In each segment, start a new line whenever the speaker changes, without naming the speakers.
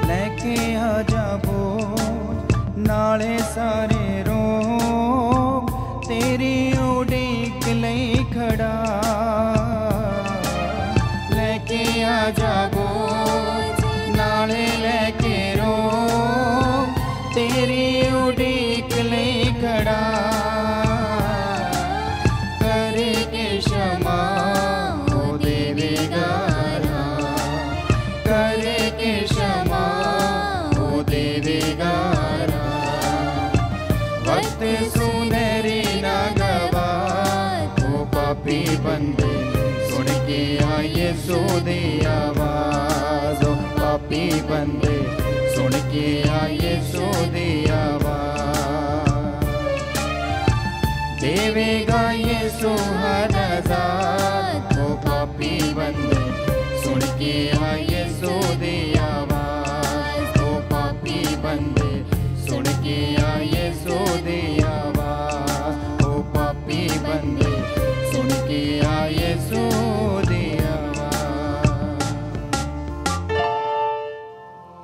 लेके आजा बोझ नाले सारे रोग तेरी उड़ीक लई खड़ा। लेके आजा बोझ नाले लेके रोग तेरी उड़ीक लई खड़ा। करके क्षमा ओ देवेगा, करके क्षमा ओ देवेगा। वक्त सुनहरी ना गवा ओ पापी बंदे, सुन के आए सो दे आवाज। ओ पापी बंदे सुन के आए सो दे आवाज। देवेगा यीशु हर आजाद ओ पापी बंदे, सुन के आए सो दे आवाज। ओ पापी बंदे सुन के आए सो दे आवाज। ओ पापी बंदे सुन के आए सो दे आवाज।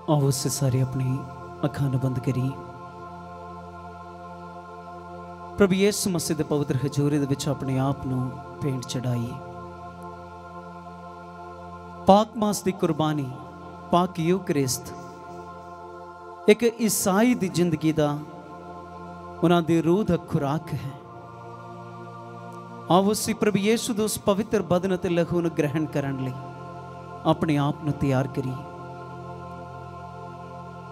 आओ उससे सारे अपनी अखां नूं बंद करी प्रभु यीशु मसीह दे पवित्र हजूरी दे विच अपने आप नूं भेंट चढ़ाई। पाक मास दी कुर्बानी, पाक यूकरिस्त एक ईसाई दी जिंदगी दा उन्हां दी रूह दा खुराक है। आओ उसी प्रभु यीशु दे उस पवित्र बदन ते लहू नूं ग्रहण करन लई अपने आप नूं तैयार करी।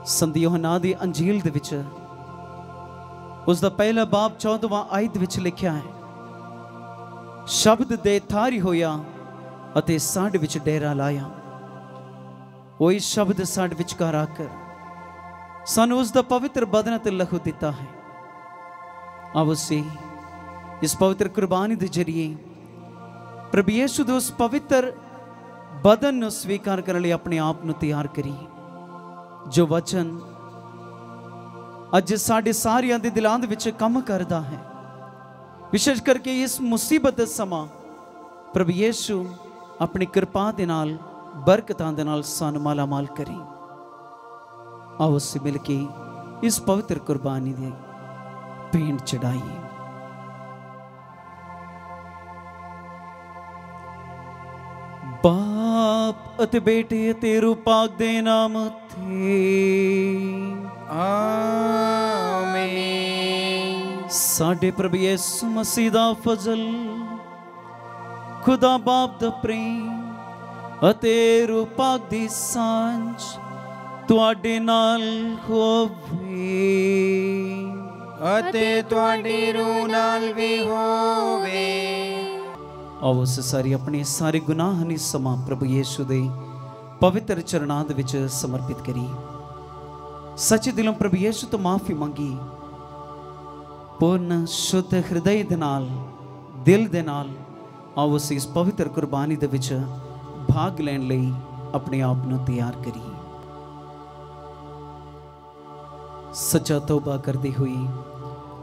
संत यूहन्ना दी अंजील दे विच उसका पहला बाब 14वां आयत विच लिखा है, शब्द दे थारी होया अते साड विच डेरा लाया। वही शब्द साड विचकार आकर सानू उसका पवित्र बदन ते लहू दिता है। अब उसे इस पवित्र कुर्बानी के जरिए प्रभु यीशु दे उस पवित्र बदन नूं स्वीकार करने लिए अपने आप नूं तैयार करी। जो वचन अज साढ़े सारियां दे दिलां दे विच काम करदा है, विशेष करके इस मुसीबत दे समा प्रभु यीशु अपनी कृपा दे नाल बरकतां दे नाल सानू माला माल करी। आओ उससे मिल के इस पवित्र कुर्बानी दे भेंट चढ़ाइए। बाप अते बेटे अते रूह पाक दे नाम ते
आमीन।
साडे प्रभु यीशु मसीह दा फजल, खुदा बाप दा प्रेम अते रूह पाक दी सांझ तुहाडे नाल होवे
अते तुहाडी रूह नाल भी होवे।
आओ उस सारी अपने सारे गुनाह नी समा प्रभु यीशु दे पवित्र चरणां दे विच समर्पित करी। सच्चे दिलों प्रभु यीशु तो माफी मंगी। पूर्ण शुद्ध हृदय दे नाल, दिल दे नाल आओ उस इस पवित्र कुर्बानी दे विच भाग लैण लई अपने आप नूं तैयार करी। सच्चा तौबा करदी हुई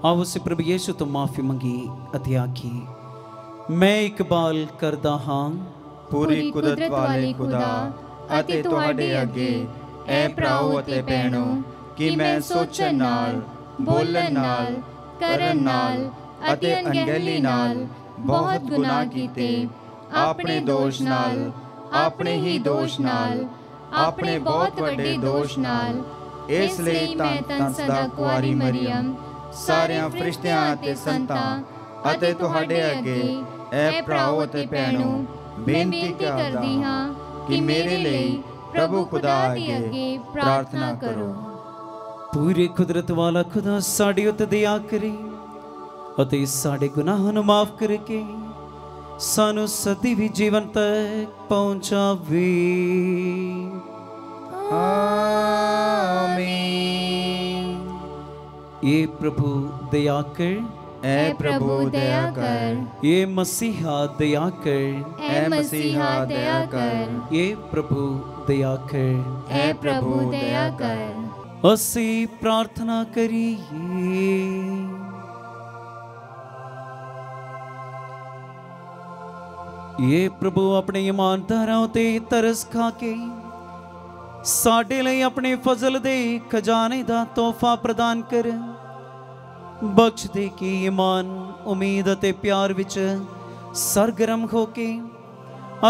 आओ उस प्रभु यीशु तो माफी मंगी अते आखी, मैं इकबाल करदा हां
पूरी कुदरत वाले खुदा अते तुहाडे अगे ऐ भराओ अते भैणो कि मैं सोचण नाल, बोलण नाल, करन नाल अते अनगहली नाल बहुत गुनाह कीते। अपने दोष नाल, अपने ही दोष नाल, अपने बहुत वड्डे दोष नाल। इसलिए धन सदा कुआरी मरियम सारियां फरिश्तियां अते संतां अते तुहाडे अगे ऐ भराओ अते भैणो बेनती करदी हां कि मेरे लिए प्रभु खुदा अगे प्रार्थना करो।
पूरे कुदरत वाला खुदा साडे उत्ते दया करे अते साडे गुनाहां नूं माफ करके सानू सदी भी जीवन तक पहुंचावे।
आमीन।
ये प्रभु दया कर,
ऐ प्रभु दया कर।
ये मसीहा दया कर,
ऐ मसीहा दया कर।
ये प्रभु दया कर,
ऐ प्रभु दया कर।
असी प्रार्थना करिए। ये प्रभु अपने ईमानदारों ते तरस खा के ਸਾਡੇ ਲਈ ਆਪਣੇ ਫਜ਼ਲ ਦੇ ਖਜ਼ਾਨੇ ਦਾ ਤੋਹਫਾ ਪ੍ਰਦਾਨ ਕਰ। ਬਖਸ਼ ਦੇ ਕਿ ਈਮਾਨ, ਉਮੀਦ ਅਤੇ ਪਿਆਰ ਵਿੱਚ ਸਰਗਰਮ ਹੋ ਕੇ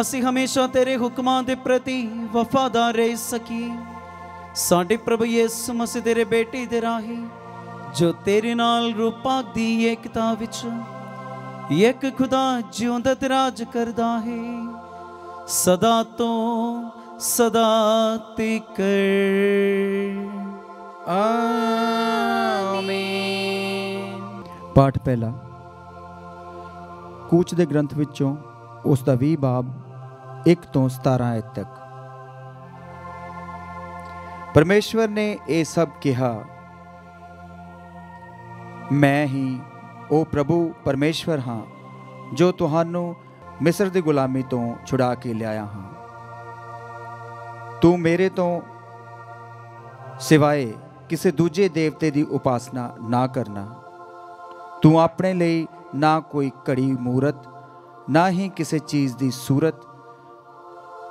ਅਸੀਂ ਹਮੇਸ਼ਾ ਤੇਰੇ ਹੁਕਮਾਂ ਦੇ ਪ੍ਰਤੀ ਵਫਾਦਾਰ ਰਹਿ ਸਕੀਏ। ਸਾਡੇ ਪ੍ਰਭੂ ਯਿਸੂ ਮਸੀਹ ਤੇਰੇ ਬੇਟੇ ਦੇ ਰਾਹੀਂ, ਜੋ ਤੇਰੇ ਨਾਲ ਰੂਪਾਕ ਦੀ ਏਕਤਾ ਵਿੱਚ ਇੱਕ ਖੁਦਾ ਜਿਉਂਦਾ ਤੇ ਰਾਜ ਕਰਦਾ ਹੈ, ਸਦਾ ਤੋਂ ਸਦਾ ਤੀਕ।
ਆਮੀਨ। ਪਾਠ ਪਹਿਲਾ। ਕੂਚ ਦੇ ਗ੍ਰੰਥ ਵਿੱਚੋਂ ਉਸ ਦਾ 20 ਬਾਬ 1 ਤੋਂ 17 ਆਇਤ ਤੱਕ। ਪਰਮੇਸ਼ਵਰ ਨੇ ਇਹ ਸਭ ਕਿਹਾ, ਮੈਂ ਹੀ ਉਹ ਪ੍ਰਭੂ ਪਰਮੇਸ਼ਵਰ ਹਾਂ ਜੋ ਤੁਹਾਨੂੰ ਮਿਸਰ ਦੀ ਗੁਲਾਮੀ ਤੋਂ ਛੁਡਾ ਕੇ ਲਿਆਇਆ ਹਾਂ। ਤੂੰ ਮੇਰੇ ਤੋਂ ਸਿਵਾਏ ਕਿਸੇ ਦੂਜੇ ਦੇਵਤੇ ਦੀ ਉਪਾਸਨਾ ਨਾ ਕਰਨਾ। ਤੂੰ ਆਪਣੇ ਲਈ ਨਾ ਕੋਈ ਘੜੀ ਮੂਰਤ, ਨਾ ਹੀ ਕਿਸੇ ਚੀਜ਼ ਦੀ ਸੂਰਤ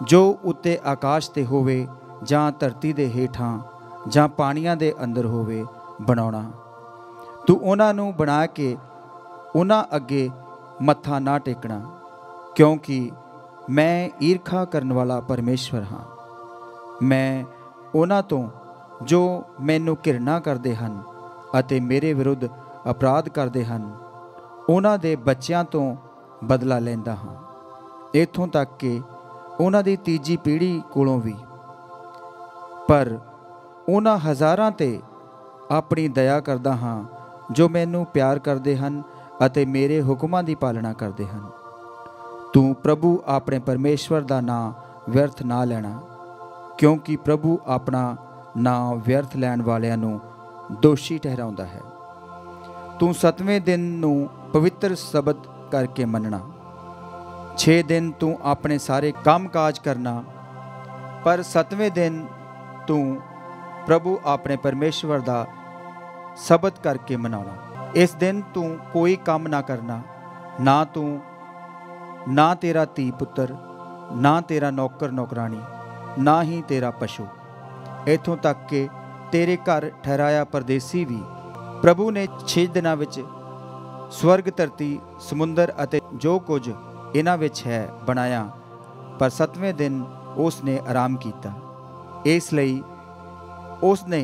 ਜੋ ਉੱਤੇ ਆਕਾਸ਼ ਤੇ ਹੋਵੇ ਜਾਂ ਧਰਤੀ ਦੇ ਹੇਠਾਂ ਜਾਂ ਪਾਣੀਆਂ ਦੇ ਅੰਦਰ ਹੋਵੇ ਬਣਾਉਣਾ। ਤੂੰ ਉਹਨਾਂ ਨੂੰ ਬਣਾ ਕੇ ਉਹਨਾਂ ਅੱਗੇ ਮੱਥਾ ਨਾ ਟੇਕਣਾ, ਕਿਉਂਕਿ ਮੈਂ ਈਰਖਾ ਕਰਨ ਵਾਲਾ ਪਰਮੇਸ਼ਵਰ ਹਾਂ। ਮੈਂ ਉਹਨਾਂ ਤੋਂ ਜੋ ਮੈਨੂੰ ਘਿਰਣਾ ਕਰਦੇ ਹਨ ਅਤੇ ਮੇਰੇ ਵਿਰੁੱਧ ਅਪਰਾਧ ਕਰਦੇ ਹਨ, ਉਹਨਾਂ ਦੇ ਬੱਚਿਆਂ ਤੋਂ ਬਦਲਾ ਲੈਂਦਾ ਹਾਂ, ਇੱਥੋਂ ਤੱਕ ਕਿ ਉਹਨਾਂ ਦੀ ਤੀਜੀ ਪੀੜ੍ਹੀ ਕੋਲੋਂ ਵੀ। ਪਰ ਉਹਨਾਂ ਹਜ਼ਾਰਾਂ ਤੇ ਆਪਣੀ ਦਇਆ ਕਰਦਾ ਹਾਂ ਜੋ ਮੈਨੂੰ ਪਿਆਰ ਕਰਦੇ ਹਨ ਅਤੇ ਮੇਰੇ ਹੁਕਮਾਂ ਦੀ ਪਾਲਣਾ ਕਰਦੇ ਹਨ। ਤੂੰ ਪ੍ਰਭੂ ਆਪਣੇ ਪਰਮੇਸ਼ਵਰ ਦਾ ਨਾਂ ਵਿਅਰਥ ਨਾ ਲੈਣਾ, ਕਿਉਂਕਿ ਪ੍ਰਭੂ ਆਪਣਾ ਨਾਂ ਵਿਅਰਥ ਲੈਣ ਵਾਲਿਆਂ ਨੂੰ ਦੋਸ਼ੀ ਠਹਿਰਾਉਂਦਾ ਹੈ। ਤੂੰ 7ਵੇਂ ਦਿਨ ਨੂੰ ਪਵਿੱਤਰ ਸਬਤ ਕਰਕੇ ਮੰਨਣਾ। 6 ਦਿਨ ਤੂੰ ਆਪਣੇ ਸਾਰੇ ਕੰਮ ਕਾਜ ਕਰਨਾ, ਪਰ 7ਵੇਂ ਦਿਨ ਤੂੰ ਪ੍ਰਭੂ ਆਪਣੇ ਪਰਮੇਸ਼ਵਰ ਦਾ ਸਬਤ ਕਰਕੇ ਮਨਾਉਣਾ। ਇਸ ਦਿਨ ਤੂੰ ਕੋਈ ਕੰਮ ਨਾ ਕਰਨਾ, ਨਾ ਤੂੰ, ਨਾ ਤੇਰਾ ਧੀ ਪੁੱਤਰ, ਨਾ ਤੇਰਾ ਨੌਕਰ ਨੌਕਰਾਣੀ, ਨਾ ਹੀ ਤੇਰਾ ਪਸ਼ੂ, ਇੱਥੋਂ ਤੱਕ ਕਿ ਤੇਰੇ ਘਰ ਠਹਿਰਾਇਆ ਪਰਦੇਸੀ ਵੀ। ਪ੍ਰਭੂ ਨੇ 6 ਦਿਨਾਂ ਵਿੱਚ ਸਵਰਗ, ਧਰਤੀ, ਸਮੁੰਦਰ ਅਤੇ ਜੋ ਕੁਝ ਇਹਨਾਂ ਵਿੱਚ ਹੈ ਬਣਾਇਆ, ਪਰ 7ਵੇਂ ਦਿਨ ਉਸ ਨੇ ਆਰਾਮ ਕੀਤਾ। ਇਸ ਲਈ ਉਸ ਨੇ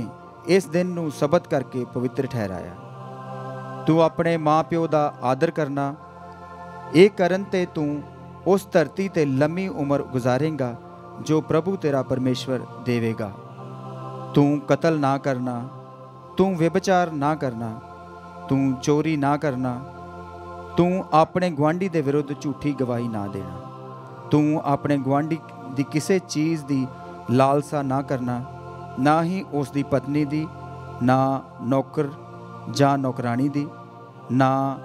ਇਸ ਦਿਨ ਨੂੰ ਸਬਤ ਕਰਕੇ ਪਵਿੱਤਰ ਠਹਿਰਾਇਆ। ਤੂੰ ਆਪਣੇ ਮਾਂ ਪਿਓ ਦਾ ਆਦਰ ਕਰਨਾ। ਇਹ ਕਰਨ ਤੇ ਤੂੰ ਉਸ ਧਰਤੀ ਤੇ ਲੰਮੀ ਉਮਰ ਗੁਜ਼ਾਰੇਂਗਾ ਜੋ ਪ੍ਰਭੂ ਤੇਰਾ ਪਰਮੇਸ਼ਵਰ ਦੇਵੇਗਾ। ਤੂੰ ਕਤਲ ਨਾ ਕਰਨਾ, ਤੂੰ ਵਿਭਚਾਰ ਨਾ ਕਰਨਾ, ਤੂੰ ਚੋਰੀ ਨਾ ਕਰਨਾ, ਤੂੰ ਆਪਣੇ ਗੁਆਂਢੀ ਦੇ ਵਿਰੁੱਧ ਝੂਠੀ ਗਵਾਹੀ ਨਾ ਦੇਣਾ, ਤੂੰ ਆਪਣੇ ਗੁਆਂਢੀ ਦੀ ਕਿਸੇ ਚੀਜ਼ ਦੀ ਲਾਲਸਾ ਨਾ ਕਰਨਾ, ਨਾ ਹੀ ਉਸ ਦੀ ਪਤਨੀ ਦੀ, ਨਾ ਨੌਕਰ ਜਾਂ ਨੌਕਰਾਣੀ ਦੀ, ਨਾ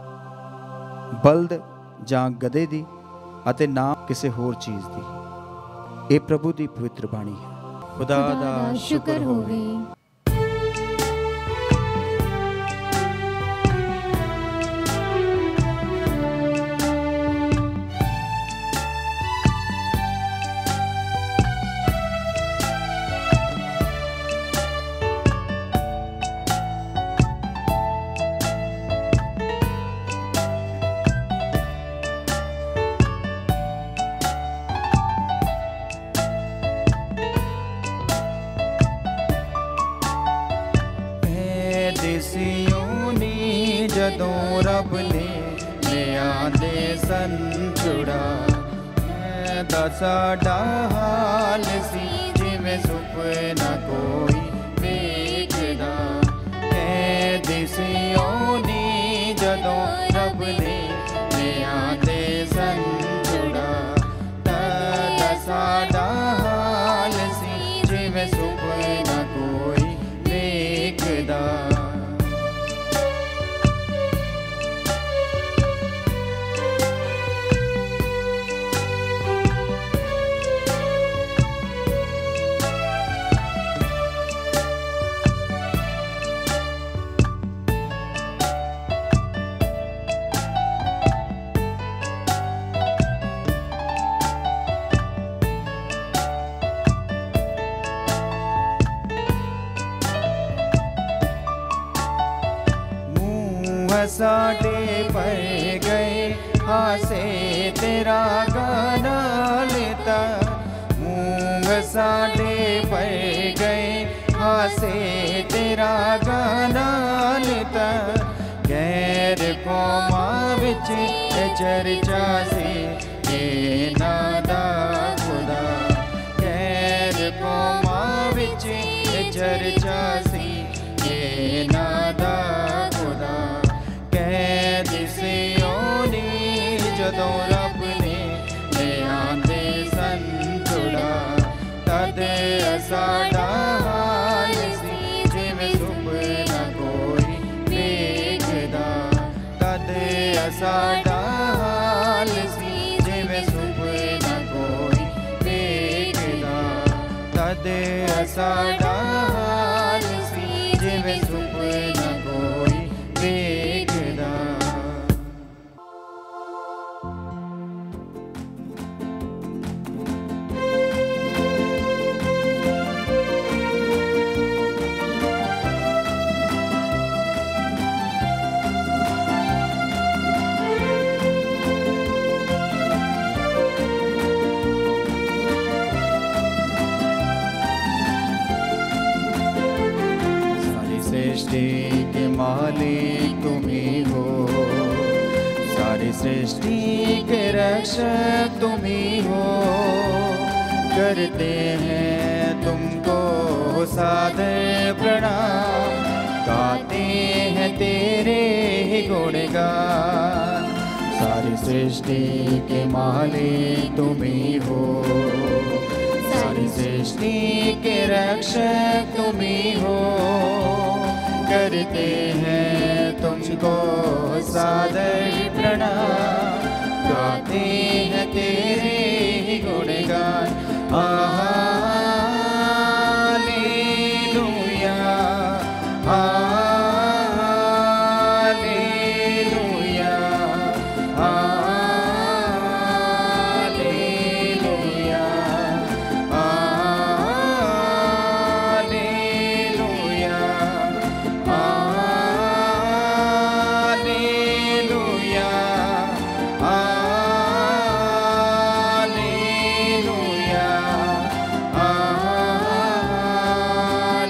ਬਲਦ ਜਾਂ ਗਧੇ ਦੀ, ਅਤੇ ਨਾ ਕਿਸੇ ਹੋਰ ਚੀਜ਼ ਦੀ। ਇਹ ਪ੍ਰਭੂ ਦੀ ਪਵਿੱਤਰ ਬਾਣੀ ਹੈ। ਖੁਦਾ ਦਾ ਸ਼ੁਕਰ ਹੋਵੇ। ਸਿਉਨੀ ਜਦੋਂ ਰੱਬ ਨੇ ਲਿਆਂਦੇ ਸਨ ਛੁੜਾ, ਦਾ ਸਾਡਾ ਹਾਲ ਸੀ ਜਿਵੇਂ ਸੁਪਨਾ ਕੋਈ ਵੇਖਦਾ। ਐ ਸਿਉਨੀ ਜਦੋਂ ਰੱਬ ਨੇ ਲਿਆਂਦੇ ਸਨ ਛੁੜਾ, ਦਾ ਸਾਡਾ ਹਾਲ ਸੀ ਜਿਵੇਂ ਸੁਪਨਾ ਕੋਈ ਵੇਖਦਾ। साडे पर गए हासे तेरा गाना लेता, मूंग साडे पर गए हासे तेरा गाना लेता। गैर कौमां विच चर्चा से ये नादा खुदा, गैर कौमां विच चर्चा से ये नादा खुदा। कैद सियोनी जदों रब ने ले आंदे सन छुड़ा, तद साडा हाल सी जिवें सुपना कोई वेखदा, तद साडा हाल सी जिवें सुपना कोई वेखदा, तद साडा हाल सी जिवें सुपना कोई वेखदा। सृष्टि के मालिक तुम ही हो, सारी सृष्टि के रक्षक तुम ही हो। करते हैं तुमको सादर प्रणाम, गाते हैं तेरे ही गुणगान। सारी सृष्टि के मालिक तुम ही हो, सारी सृष्टि के रक्षक तुम ही हो। करते हैं तुमको सादर प्रणाम, गाते हैं तेरे ही गुणगान। Hallelujah hallelujah hallelujah hallelujah hallelujah hallelujah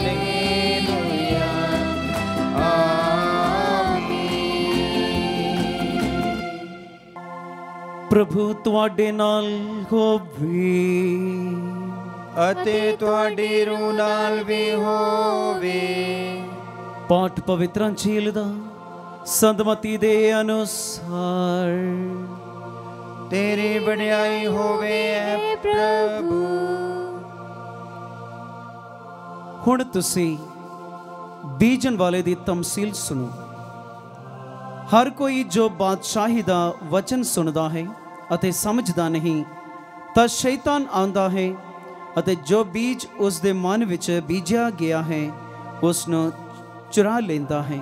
hallelujah आमीन।
प्रभु तुहाडे नाल होवे,
अते तुहाडी रूह नाल भी होवे।
पाठ पवित्र अंजील दा संतमती दे अनुसार।
तेरी बड़ाई होवे ऐ प्रभु।
हुण तुसी बीजन वाले दी तमसील सुनो। हर कोई जो बादशाही दा वचन सुनदा है अते समझदा नहीं, तां शैतान आंदा है अते जो बीज उस दे मन विच बीजिया गया है उसनों चुरा लेंदा है।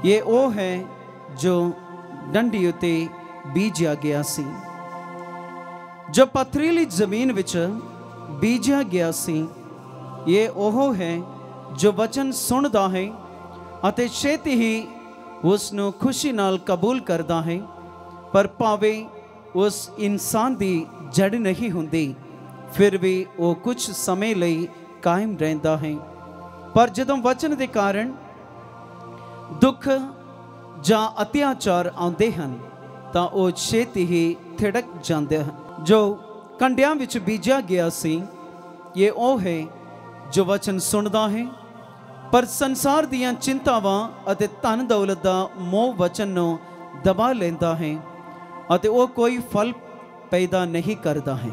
ये ओ है जो डंडी उते बीजिया गया सी, जो पथरीली जमीन विच बीजिया गया सी। ये ओहो है जो वचन सुनदा है अते छेती ही उसनों खुशी नाल कबूल करदा है, पर भावे उस इंसान दी जड़ नहीं हुंदी, फिर भी वो कुछ समय लई कायम रहंदा है। पर जदों वचन दे कारण दुख जां अत्याचार आउंदे हन तां ओ छेती ही थिड़क जांदे हन। जो कंडियां विच बीजिया गया सी, ये ओ है जो वचन सुनदा है, पर संसार दियां चिंतावां अते धन दौलत दा मोह वचन नूं दबा लेंदा है अते ओ कोई फल पैदा नहीं करदा है।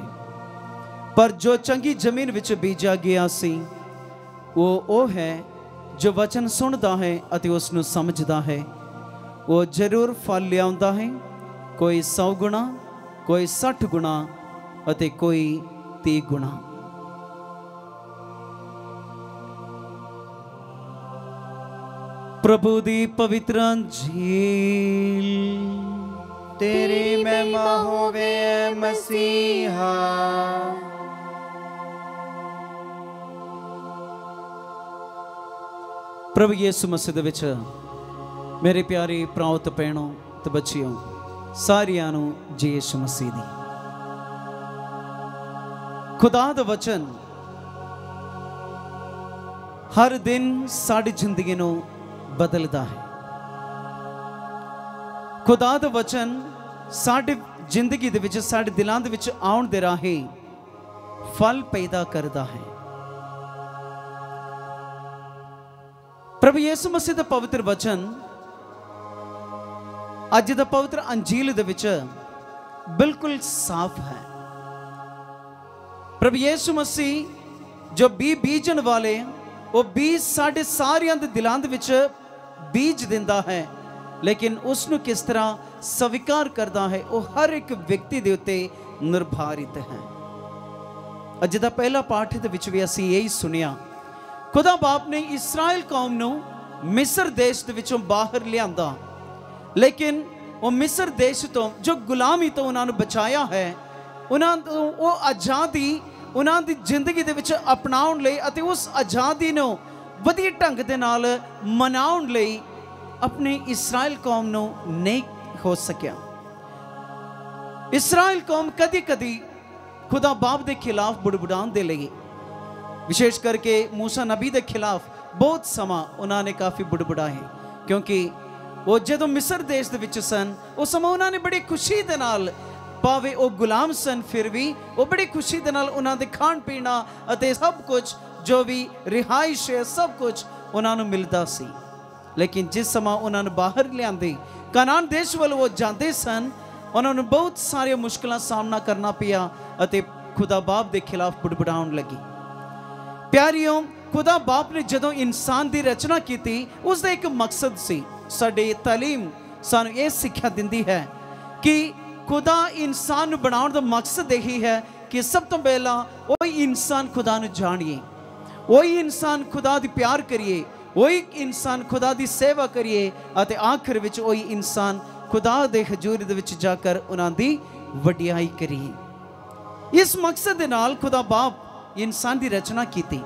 पर जो चंगी जमीन विच बीजा गया सी, वो ओ है जो वचन सुनदा है अते उसनूं समझदा है। वो जरूर फल लियाउंदा है, कोई 100 गुणा, कोई 60 गुणा अते कोई 30 गुणा। प्रभु दी पवित्र अंजील।
तेरी महिमा होवे मसीहा।
प्रभु यीशु मसीह दे विच मेरे प्यारे भराओ ते भैणों ते बच्चियों, सारियां नूं जी यीशु मसीह दी। खुदा दा वचन हर दिन साडी जिंदगी नूं बदलदा है। खुदा दा वचन साडी जिंदगी दे विच, साडे दिलां दे विच आउण दे राही फल पैदा करदा है। प्रभु यीशु मसीह दा पवित्र वचन अज दा पवित्र अंजील दे विच बिल्कुल साफ है। प्रभु यीशु मसीह जो बीजन वाले, वो बीज साढ़े सारियां दे दिलां दे विच बीज दिंदा है, लेकिन उसनू किस तरह स्वीकार करदा है वो हर एक व्यक्ति दे उत्ते निर्धारित है। अज दा पहला पाठ दे विच भी असीं यही सुनिया, खुदा बाप ने इस्राएल कौम नू मिस्र देश दे विचों बाहर लियांदा, लेकिन वो मिस्र देश तो जो गुलामी तो उन्होंने बचाया है, उन्होंने वो आज़ादी उन्होंने जिंदगी दे विच अपनाउण लई अते उस आज़ादी नू वधिया ढंग दे नाल मनाउण लई अपने इस्राएल कौम नू नहीं हो सकिया। इस्राएल कौम कदी कदी खुदा बाप दे खिलाफ बुड़बुड़ाउण दे लगी, विशेष करके मूसा नबी दे खिलाफ बहुत समा उन्होंने काफ़ी बुड़बुड़ाए, क्योंकि वो जदों मिस्र देश दे विच सन उस समय उन्होंने बड़ी खुशी दे नाल, भावे वो गुलाम सन फिर भी वो बड़ी खुशी दे नाल उन्होंने खाण पीना अते सब कुछ जो भी रिहाइश है सब कुछ उन्होंने मिलता सी। लेकिन जिस समय उन्होंने बाहर लियांदे कनान देश वाल वो जाते सन, उन्होंने बहुत सारे मुश्किलों सामना करना पिया अते खुदा बाप दे खिलाफ बुड़बुड़ाउण लगी। प्यारियों, खुदा बाप ने जदों इंसान की रचना की थी उसका एक मकसद सी। साडी तालीम सानू ये सिक्ख्या दिंदी है कि खुदा इंसान बनाने का मकसद यही है कि सब तो पहला वही इंसान खुदा नू जानिए, वही इंसान खुदा दी प्यार करिए, वही इंसान खुदा दी सेवा करिए अते आखिर विच वही इंसान खुदा दे हजूर दे विच जाकर उन्हां दी वडियाई करिए। इस मकसद दे नाल खुदा बाप इंसान की रचना की थी।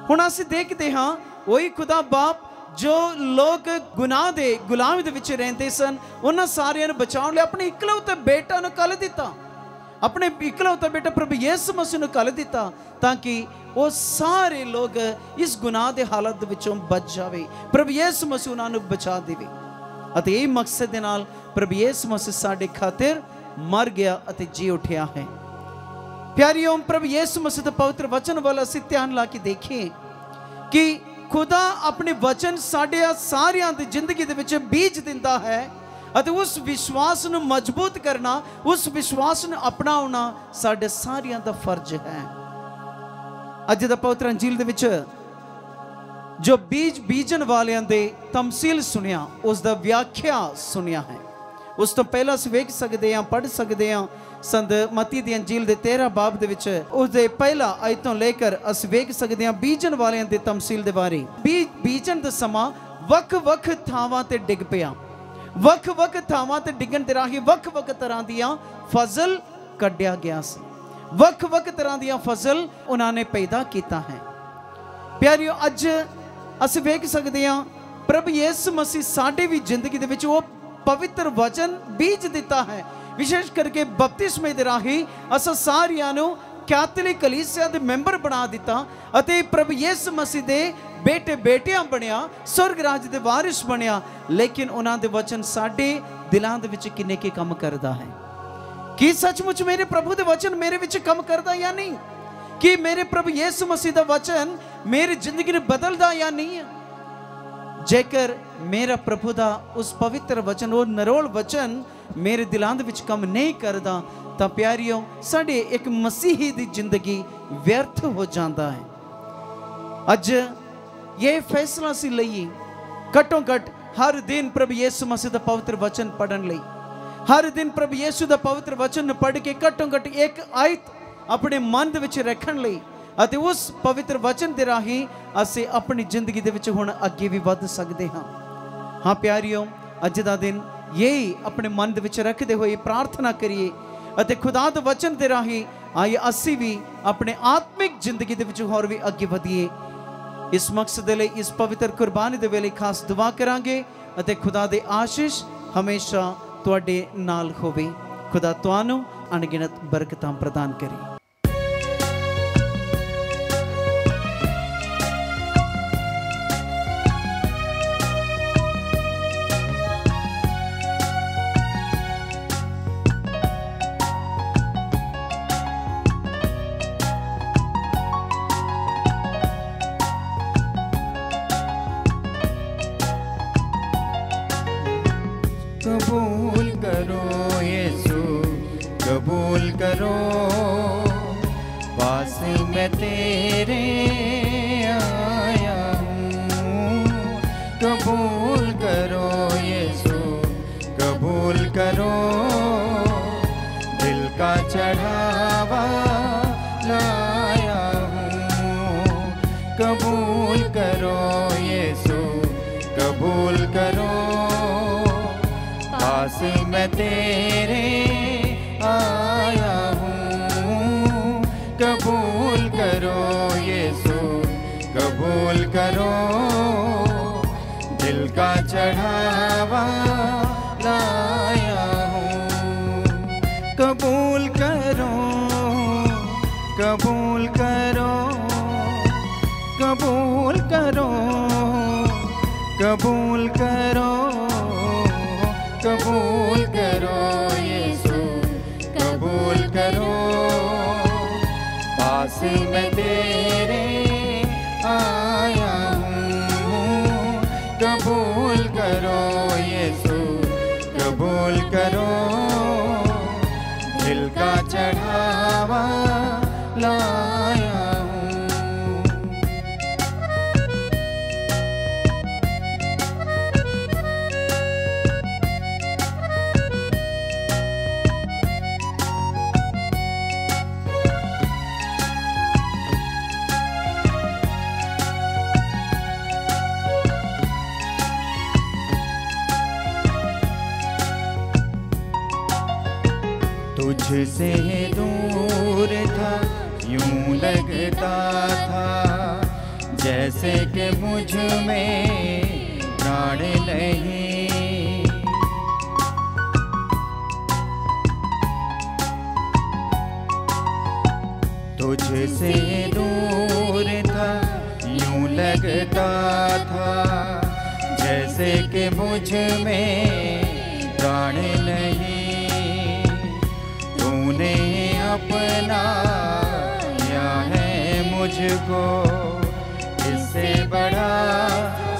हुण असीं देखते हाँ वही खुदा बाप जो लोग गुनाह दे गुलामी दे विच रहिंदे सन, उन्हां सारियां नूं बचाउण लई अपने इकलौते बेटा नूं कल दिता, अपने इकलौते बेटा प्रभु यीशु मसीह नूं कल दिता, ताकि वो सारे लोग इस गुनाह दे हालत दे विचों बच जावे, प्रभु यीशु मसीह उन्हां नूं बचा देवे। अते यही मकसद दे नाल प्रभु यीशु मसीह साडे खातिर मर गया अते जी उठिया है। प्यारियों, प्रभु यीशु मसीह दे पवित्र वचन वाल असीं ध्यान ला के देखिए कि खुदा अपने वचन साडे सारियां दी जिंदगी दे विच बीज दिंदा है अते उस विश्वास नूं मजबूत करना, उस विश्वास नूं अपनाउणा साडे सारियां दा फर्ज है। अज दा पवित्र अंजील दे विच जो बीज बीजन वालियां दे तमसील सुनिया, उस दा व्याख्या सुनिया है। उस तो पहला असीं वेख सकदे हां, पढ़ सकदे हां संत मत्ती दी अंजील दे 13 बाब दे विच उसदे पहला आयतों लेकर असीं वेख सकदे हां बीजन वालियां दे तमसील दे बारे। बीजन दा समा वख वख थावां ते डिग पिया, वख वख थावां ते डिगण दे राही वख वख तरह दियां फजल कढ़िया गया सी, वख वख तरह दियां फजल उन्होंने पैदा कीता है। प्यारियों, अज असीं वेख सकदे हां प्रभु यीशु मसीह साडे भी जिंदगी दे विच वो पवित्र वचन बीज दिता है, विशेष करके बपतिस्मे दे राही असां सारियां नूं कैथोलिक कलीसिया दे मैंबर बना दिता अते प्रभु यीशु मसीह दे बेटे बेटियां बनिया, स्वर्ग राज दे वारिस बनिया। लेकिन उन्हां दे वचन साडे दिलां दे विच किन्ने के काम करदा है? कि सचमुच मेरे प्रभु दे वचन मेरे विच काम करदा या नहीं? कि मेरे प्रभु यीशु मसीह दा वचन मेरी जिंदगी नूं बदलदा या नहीं है? जेकर मेरा प्रभु दा उस पवित्र वचन, वो नरोल वचन मेरे दिलां दे विच काम नहीं करदा, तां प्यारियों साडे एक मसीही दी जिंदगी व्यर्थ हो जाता है। अज ये फैसला सी लईए घट्टों घट हर दिन प्रभु यीशु मसीह दा पवित्र वचन पढ़न लई, हर दिन प्रभु यीशु दा पवित्र वचन पढ़ के घट्टों घट एक आयत अपने मन दे विच रखण लई अते उस पवित्र वचन दे राही असीं अपनी जिंदगी दे विच हुण अगे भी वध सकदे हां। हाँ प्यारियों, अज दा दिन यही अपने मन दे विच रखदे होए प्रार्थना करिए अते खुदा दे वचन दे राही आइए असीं भी अपने आत्मिक जिंदगी दे विच होर भी अगे वधिए। इस मकसद ਦੇ ਲਈ ਇਸ ਪਵਿੱਤਰ ਕੁਰਬਾਨੀ ਦੇ ਵੇਲੇ ਖਾਸ ਦੁਆ ਕਰਾਂਗੇ ਅਤੇ ਖੁਦਾ ਦੇ ਆਸ਼ੀਸ਼ ਹਮੇਸ਼ਾ ਤੁਹਾਡੇ ਨਾਲ ਹੋਵੇ। खुदा तुहानू अनगिनत बरकतां प्रदान करे।
कबूल करो यीशु, कबूल करो, पास में तेरे आया हूँ। कबूल करो यीशु, कबूल करो, दिल का चढ़ावा लाया हूँ। कबूल करो यीशु, कबूल करो, पास मैं तेरे आया हूँ। कबूल करो यीशु, कबूल करो, दिल का चढ़ावा लाया हूँ। कबूल करो, कबूल करो, कबूल करो, कबूल करो, कबूल करो यीशु, कबूल करो, पास में तेरे आया हूँ। कबूल करो यीशु, कबूल करो, दिल का चढ़ावा लाया हूँ। तुझसे दूर था, यूं लगता था जैसे कि मुझ में प्राण नहीं। तुझसे दूर था, यूं लगता था जैसे कि मुझ में प्राण नहीं। तूने अपनाया है मुझको, इससे बड़ा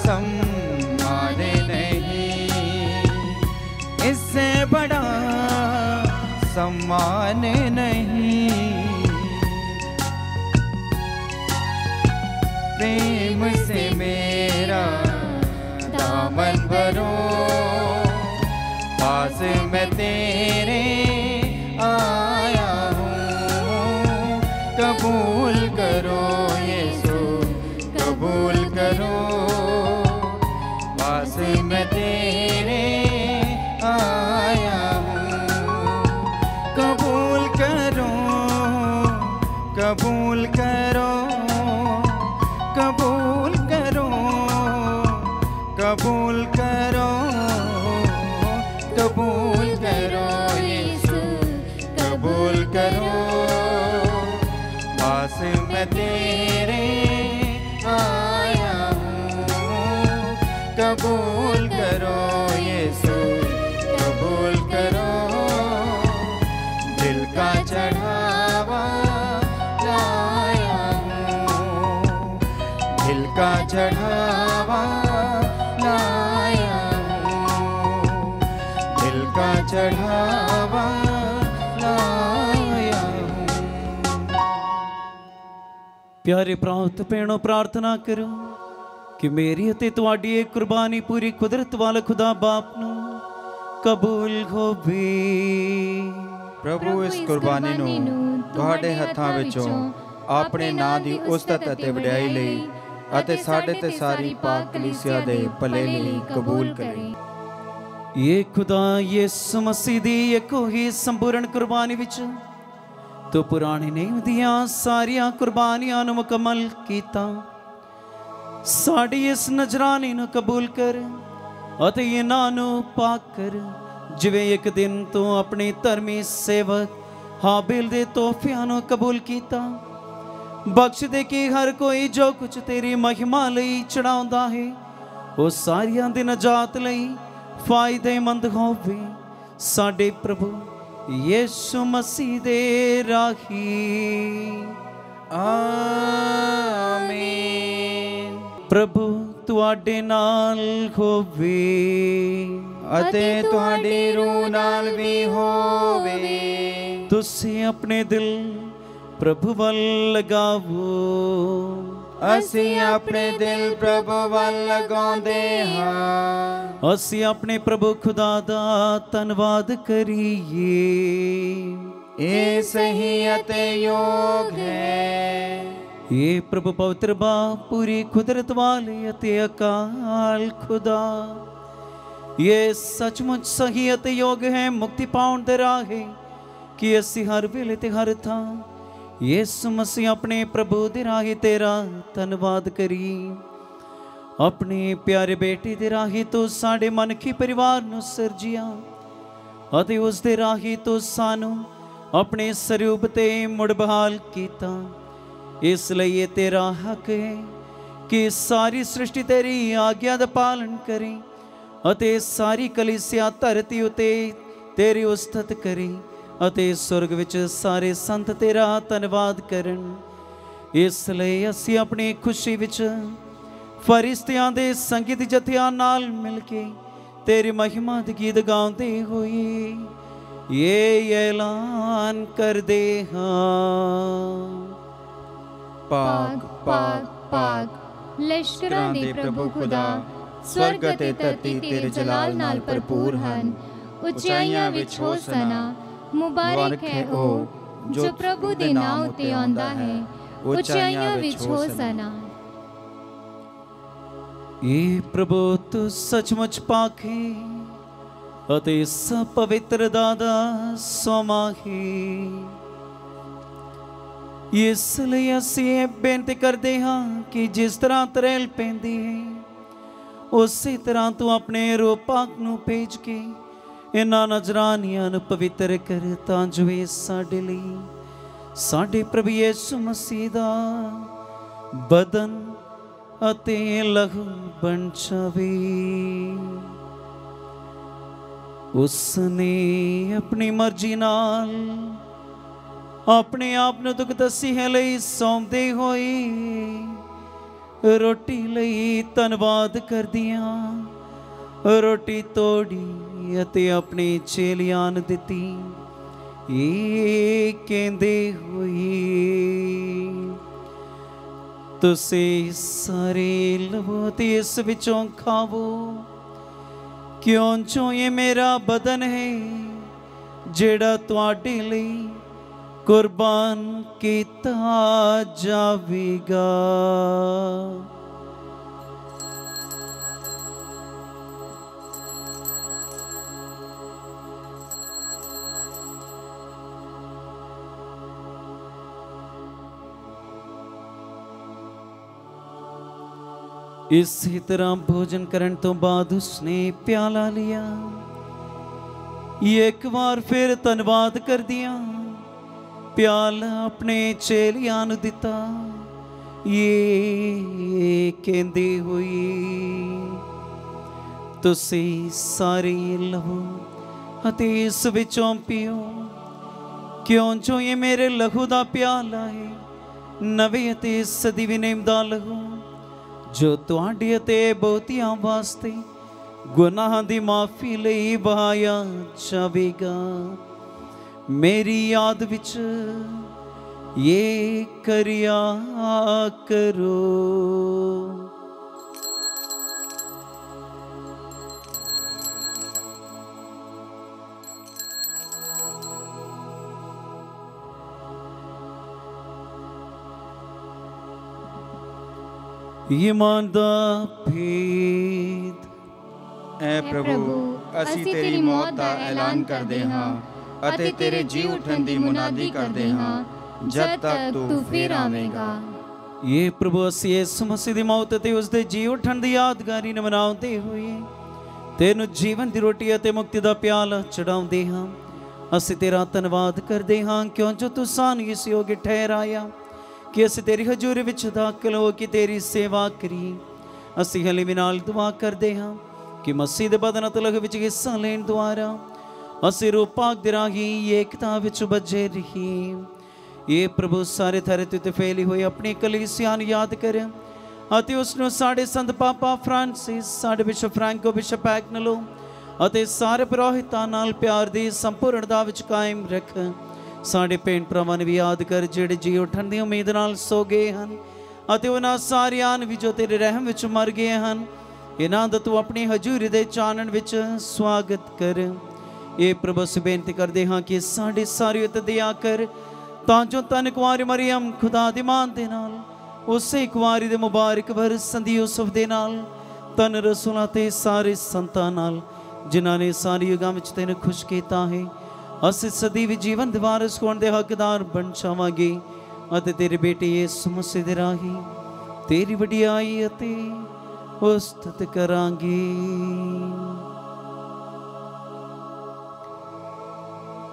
सम्मान नहीं, इससे बड़ा सम्मान नहीं। प्रेम से मेरा दामन भरो, पास में तेरे आया हूँ। कबूल करो यीशु, कबूल करो, पास में तेरे आया हूँ। कबूल करो, कबूल करो, कबूल करो, कबूल करो, कबूल करो यीशु, कबूल करो, पास में तेरे आया हूँ। कबूल करो यीशु, कबूल करो, दिल का चढ़ावा लाया हूँ। दिल का चढ़ावा लाया हूँ, दिल का चढ़ावा लाया हूँ।
प्यारे प्रात भैणों, प्रार्थना करो कि मेरी अते तुहाडी ये कुर्बानी पूरी कुदरत वाले खुदा बाप नू कबूल होवे।
प्रभु इस कुर्बानी नू तुहाडे हत्थां विचों अपने नां दी उस्तत अते वडियाई लई अते साडे ते सारी पाक कलीसिया दे भले लई कबूल करे।
ये खुदा यीशु मसीह दी इको ही संपूर्ण कुर्बानी विच तो पुराने नियम दियां सारियां कुर्बानियां नू मुकम्मल कीता ਸਾਡੀ ਇਸ ਨਜ਼ਰਾਨੇ ਨੂੰ ਕਬੂਲ ਕਰ ਅਤੇ ਇਹਨਾਂ ਨੂੰ ਪਾਕ ਕਰ, ਜਿਵੇਂ ਇੱਕ ਦਿਨ ਤੂੰ ਆਪਣੇ ਧਰਮੀ ਸੇਵਕ ਹਾਬਿਲ ਦੇ ਤੋਹਫਿਆਂ ਨੂੰ ਕਬੂਲ ਕੀਤਾ। ਬਖਸ਼ ਦੇ ਕਿ ਹਰ ਕੋਈ ਜੋ ਕੁਝ ਤੇਰੀ ਮਹਿਮਾ ਲਈ ਚੜਾਉਂਦਾ ਹੈ ਉਹ ਸਾਰਿਆਂ ਦੀ ਨਜਾਤ ਲਈ ਫਾਇਦੇਮੰਦ ਹੋਵੇ। ਸਾਡੇ ਪ੍ਰਭੂ ਯਿਸੂ ਮਸੀਹ ਦੇ ਰਾਹੀਂ
ਆਮੀਨ।
ਪ੍ਰਭੂ ਤੁਹਾਡੇ ਨਾਲ ਹੋਵੇ
ਅਤੇ ਤੁਹਾਡੀ ਰੂਹ ਨਾਲ ਵੀ ਹੋਵੇ।
ਤੁਸੀਂ ਆਪਣੇ ਦਿਲ ਪ੍ਰਭੂ ਵੱਲ ਲਗਾਵੋ।
ਅਸੀਂ ਆਪਣੇ ਦਿਲ ਪ੍ਰਭੂ ਵੱਲ ਲਗਾਉਂਦੇ ਹਾਂ।
ਅਸੀਂ ਆਪਣੇ ਪ੍ਰਭੂ ਖੁਦਾ ਦਾ ਧੰਨਵਾਦ ਕਰੀਏ।
ਇਹ ਸਹੀ ਅਤੇ ਯੋਗ ਹੈ।
ਇਹ ਪ੍ਰਭੂ ਪਵਿੱਤਰ ਬਾਪ, ਪੂਰੀ ਕੁਦਰਤ ਵਾਲੇ ਅਤੇ ਅਕਾਲ ਖੁਦਾ, ਇਹ ਸੱਚਮੁੱਚ ਸਹੀ ਅਤੇ ਯੋਗ ਹੈ ਮੁਕਤੀ ਪਾਉਣ ਦੇ ਰਾਹ ਹੈ ਕਿ ਅਸੀਂ ਹਰ ਵੇਲੇ ਤੇ ਹਰ ਥਾਂ ਯਿਸੂ ਮਸੀਹ ਆਪਣੇ ਪ੍ਰਭੂ ਦੇ ਰਾਹੀਂ ਤੇਰਾ ਧੰਨਵਾਦ ਕਰੀ। ਆਪਣੇ ਪਿਆਰੇ ਬੇਟੇ ਦੇ ਰਾਹੀਂ ਤੋਂ ਸਾਡੇ ਮਨੁੱਖੀ ਪਰਿਵਾਰ ਨੂੰ ਸਿਰਜਿਆ ਅਤੇ ਉਸ ਦੇ ਰਾਹੀਂ ਤੋਂ ਸਾਨੂੰ ਆਪਣੇ ਸਰੂਪ ਤੇ ਮੁੜ ਬਹਾਲ ਕੀਤਾ। ਇਸ ਲਈ ਇਹ ਤੇਰਾ ਹੱਕ ਹੈ ਕਿ ਸਾਰੀ ਸ੍ਰਿਸ਼ਟੀ ਤੇਰੀ ਆਗਿਆ ਦਾ ਪਾਲਣ ਕਰੇ ਅਤੇ ਸਾਰੀ ਕਲੀਸਿਆ ਧਰਤੀ ਉਤੇ ਤੇਰੀ ਉਸਤਤ ਕਰੇ ਅਤੇ ਸੁਰਗ ਵਿੱਚ ਸਾਰੇ ਸੰਤ ਤੇਰਾ ਧੰਨਵਾਦ ਕਰਨ। ਇਸ ਲਈ ਅਸੀਂ ਆਪਣੀ ਖੁਸ਼ੀ ਵਿੱਚ ਫਰਿਸ਼ਤਿਆਂ ਦੇ ਸੰਗੀਤ ਜਥਿਆਂ ਨਾਲ ਮਿਲ ਕੇ ਤੇਰੀ ਮਹਿਮਾ ਦੇ ਗੀਤ ਗਾਉਂਦੇ ਹੋਏ ਇਹ ਐਲਾਨ ਕਰਦੇ ਹਾਂ।
ਪਾਕ ਪਾਕ ਪਾਕ ਲਸ਼ਕਰਾਂ ਦੇ ਪ੍ਰਭੂ ਖੁਦਾ, ਸਵਰਗ ਅਤੇ ਧਰਤੀ ਤੇਰੇ ਜਲਾਲ ਨਾਲ ਭਰਪੂਰ ਹਨ। ਉਚਾਈਆਂ ਵਿੱਚ ਹੋਸਨਾ, ਮੁਬਾਰਕ ਹੈ ਉਹ ਜੋ ਪ੍ਰਭੂ ਦੇ ਨਾਮ ਉਤੇ ਆਉਂਦਾ ਹੈ। ਉਚਾਈਆਂ ਵਿੱਚ ਹੋਸਨਾ।
ਇਹ ਪ੍ਰਭੂ ਤੂੰ ਸੱਚਮੁੱਚ ਪਾਕ ਹੈ ਅਤੇ ਸਭ ਪਵਿੱਤਰ ਦਾਦਾ ਸੋਮਾਹੀ। ਇਸ ਲਈ ਅਸੀਂ ਇਹ ਬੇਨਤੀ ਕਰਦੇ ਹਾਂ ਕਿ ਜਿਸ ਤਰ੍ਹਾਂ ਤਰੇਲ ਪੈਂਦੀ ਹੈ ਉਸੇ ਤਰ੍ਹਾਂ ਤੂੰ ਆਪਣੇ ਰੂਹ ਪਾਕ ਨੂੰ ਭੇਜ ਕੇ ਇਹਨਾਂ ਨਜ਼ਰਾਨੀਆਂ ਨੂੰ ਪਵਿੱਤਰ ਕਰ, ਤਾਂ ਜੋ ਇਹ ਸਾਡੇ ਲਈ ਸਾਡੇ ਪ੍ਰਭੂ ਯਿਸੂ ਮਸੀਹ ਦਾ ਬਦਨ ਅਤੇ ਲਹੂ ਬਣ ਜਾਵੇ। ਉਸ ਨੇ ਆਪਣੀ ਮਰਜ਼ੀ ਨਾਲ ਆਪਣੇ ਆਪ ਨੂੰ ਦੁੱਖ ਤਸੀਹੇ ਲਈ ਸੌਂਪਦੇ ਹੋਏ ਰੋਟੀ ਲਈ ਧੰਨਵਾਦ ਕਰਦਿਆਂ ਰੋਟੀ ਤੋੜੀ ਅਤੇ ਆਪਣੇ ਚੇਲਿਆਂ ਨੂੰ ਦਿੱਤੀ। ਇਹ ਕਹਿੰਦੇ ਹੋਏ, ਤੁਸੀਂ ਸਾਰੇ ਲਵੋ ਤੇ ਇਸ ਵਿੱਚੋਂ ਖਾਵੋ, ਕਿਉਂਜੋ ਇਹ ਮੇਰਾ ਬਦਨ ਹੈ ਜਿਹੜਾ ਤੁਹਾਡੇ ਲਈ ਕੁਰਬਾਨ ਕੀਤਾ ਜਾਵੇਗਾ। इसी तरह भोजन करने तो बाद उसने प्याला लिया, एक बार फिर धन्यवाद कर दिया, प्याला अपने चेलियां नूं दिता। ये कहंदे होए, तुसी सारे लहो अते इस विचों पियो, क्यों जो ये मेरे लहू दा प्याला है, नवे अते सदी विनेम दा लहू जो तुहाडे अते बहुतियां वास्ते गुनाहां दी माफ़ी लई बहाया जावेगा। मेरी याद विच ये करिया करो। ईमान दा भेद।
ऐ प्रभु असी तेरी मौत दा ऐलान करदे हां अते तेरे जी उठन दी मुनादी करदे हां जब तक तू फिर आवेगा।
ये प्रभु ਅਸੀਂ ਯਿਸੂ ਮਸੀਹ ਦੀ ਮੌਤ ਤੇ ਉਸ ਦੇ ਜੀ ਉੱਠਣ ਦੀ ਯਾਦਗਾਰੀ ਨੂੰ ਮਨਾਉਂਦੇ ਹੋਏ ਤੈਨੂੰ ਜੀਵਨ ਦੀ ਰੋਟੀ ਅਤੇ ਮੁਕਤੀ ਦਾ ਪਿਆਲਾ ਚੜਾਉਂਦੇ ਹਾਂ। ਅਸੀਂ ਤੇਰਾ ਧੰਨਵਾਦ ਕਰਦੇ ਹਾਂ ਕਿਉਂ ਜੋ ਤੂੰ ਸਾਨੂੰ ਇਸ ਯੋਗ ਠਹਿਰਾਇਆ ਕਿ ਅਸੀਂ ਤੇਰੀ ਹਜ਼ੂਰੀ ਵਿੱਚ ਦਾਖਲ ਹੋ ਕੇ ਤੇਰੀ ਸੇਵਾ ਕਰੀਏ। ਅਸੀਂ ਹਲੀਮੀ ਨਾਲ ਦੁਆ ਕਰਦੇ ਹਾਂ ਕਿ ਮਸੀਹ ਦੇ ਬਦਨ ਅਤੇ ਲਹੂ ਵਿੱਚ ਹਿੱਸਾ ਲੈਣ ਦੁਆਰਾ ਅਸੀਂ ਰੂਹ ਪਾਕ ਦੇ ਰਾਹੀਂ ਏਕਤਾ ਵਿੱਚ ਬੱਝੇ ਰਹੀਏ। ਇਹ ਪ੍ਰਭੂ ਸਾਰੇ ਥਾਰੇ ਤੇ ਫੈਲੀ ਹੋਈ ਆਪਣੀ ਕਲੀਸਿਆ ਨੂੰ ਯਾਦ ਕਰ ਅਤੇ ਉਸ ਨੂੰ ਸਾਡੇ ਸੰਤ ਪਾਪਾ ਫਰਾਂਸਿਸ, ਸਾਡੇ ਬਿਸ਼ਪ ਫ੍ਰੈਂਕੋ, ਬਿਸ਼ਪ ਐਗਨਲੋ ਅਤੇ ਸਾਰੇ ਪੁਰੋਹਿਤਾਂ ਨਾਲ ਪਿਆਰ ਦੀ ਸੰਪੂਰਨਤਾ ਵਿੱਚ ਕਾਇਮ ਰੱਖ। ਸਾਡੇ ਭੈਣ ਭਰਾਵਾਂ ਨੂੰ ਵੀ ਯਾਦ ਕਰ ਜਿਹੜੇ ਜੀ ਉੱਠਣ ਦੀ ਉਮੀਦ ਨਾਲ ਸੋ ਗਏ ਹਨ ਅਤੇ ਉਹਨਾਂ ਸਾਰਿਆਂ ਨੂੰ ਵੀ ਜੋ ਤੇਰੇ ਰਹਿਮ ਵਿੱਚ ਮਰ ਗਏ ਹਨ। ਇਹਨਾਂ ਦਾ ਤੂੰ ਆਪਣੀ ਹਜ਼ੂਰੀ ਦੇ ਚਾਨਣ ਵਿੱਚ ਸਵਾਗਤ ਕਰ। ਇਹ ਪ੍ਰਭੂ ਅਸੀਂ ਬੇਨਤੀ ਕਰਦੇ ਹਾਂ ਕਿ ਸਾਡੀ ਸਾਰੀ ਉਤ ਦਇਆ ਕਰ ਤਾਂ ਜੋ ਧੰਨ ਕੁਆਰੀ ਮਰੀਅਮ ਖੁਦਾ ਦੀ ਮਾਂ ਦੇ ਨਾਲ ਉਸੇ ਕੁਆਰੀ ਦੇ ਮੁਬਾਰਕ ਵਰਸਨ ਦੀ ਯੂਸਫ ਦੇ ਨਾਲ ਧੰਨ ਰਸੂਲਾਂ ਤੇ ਸਾਰੇ ਸੰਤਾਂ ਨਾਲ ਜਿਨ੍ਹਾਂ ਨੇ ਸਾਰੇ ਯੁਗਾਂ ਵਿੱਚ ਤੈਨੂੰ ਖੁਸ਼ ਕੀਤਾ ਹੈ ਅਸੀਂ ਸਦੀ ਵੀ ਜੀਵਨ ਦੇ ਵਾਰਿਸ ਹੋਣ ਦੇ ਹੱਕਦਾਰ ਬਣ ਜਾਵਾਂਗੇ ਅਤੇ ਤੇਰੇ ਬੇਟੇ ਯਿਸੂ ਮਸੀਹ ਦੇ ਰਾਹੀਂ ਤੇਰੀ ਵਡਿਆਈ ਅਤੇ ਉਸਤਤ ਕਰਾਂਗੇ।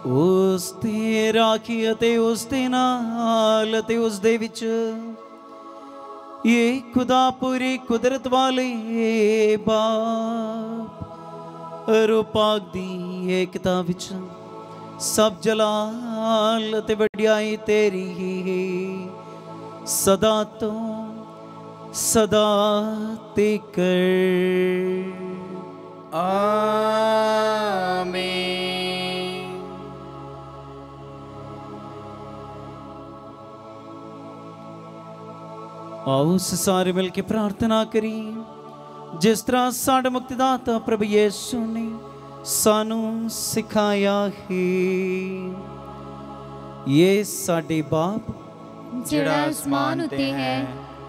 ਉਸ ਤੇ ਰਾਖੀ ਅਤੇ ਉਸ ਦੇ ਨਾਲ ਅਤੇ ਉਸ ਦੇ ਵਿੱਚ ਇਹ ਖੁਦਾ ਪੂਰੀ ਕੁਦਰਤ ਵਾਲੇ ਬਾਪ ਰੂਹ ਪਾਕ ਦੀ ਏਕਤਾ ਵਿੱਚ ਸਭ ਜਲਾਲ ਅਤੇ ਵਡਿਆਈ ਤੇਰੀ ਹੀ ਸਦਾ ਤੋਂ ਸਦਾ ਤੀਕ।
ਆਮੀਨ।
आओ सारे मिल के प्रार्थना करिए जिस तरह साडे मुक्तिदाता प्रभु यीशु ने सानू सिखाया है। ये साडे बाप
जिहड़ा आसमान उते है,